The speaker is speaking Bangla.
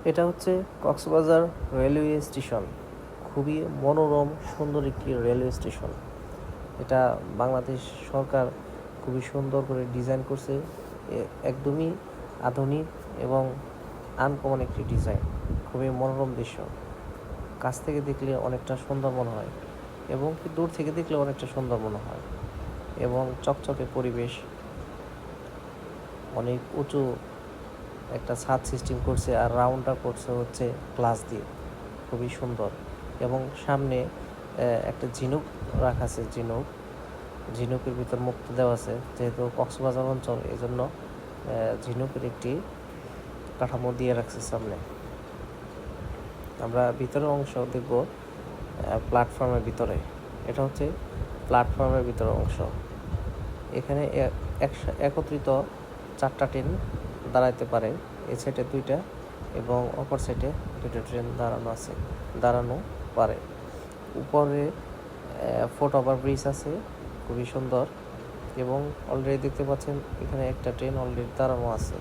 এটা হচ্ছে কক্সবাজার রেলওয়ে স্টেশন। খুবই মনোরম সুন্দর একটি রেলওয়ে স্টেশন। এটা বাংলাদেশ সরকার খুবই সুন্দর করে ডিজাইন করছে। একদমই আধুনিক এবং আনকমন একটি ডিজাইন। খুবই মনোরম দৃশ্য। কাছ থেকে দেখলে অনেকটা সুন্দর মনে হয় এবং দূর থেকে দেখলে অনেকটা সুন্দর মনে হয় এবং চকচকে পরিবেশ। অনেক উঁচু একটা ছাদ সিস্টেম করছে আর রাউন্ডটা করছে হচ্ছে গ্লাস দিয়ে। খুবই সুন্দর এবং সামনে একটা ঝিনুক রাখা আছে। ঝিনুকের ভিতর মুক্ত দেওয়া আছে, যেহেতু কক্সবাজার অঞ্চল এই জন্য ঝিনুকের একটি কাঠামো দিয়ে রাখছে সামনে। আমরা ভিতরের অংশ দেখব প্ল্যাটফর্মের ভিতরে। এটা হচ্ছে প্ল্যাটফর্মের ভিতরের অংশ। এখানে একত্রিত 4টা ট্রেন দাঁড়াইতে পারে। এই সাইডে 2টা এবং অপর সাইডে 2টা ট্রেন দাঁড়ানো পারে। উপরে ফুট ওভার ব্রিজ আছে, খুবই সুন্দর। এবং অলরেডি দেখতে পাচ্ছেন এখানে একটা ট্রেন অলরেডি দাঁড়ানো আছে।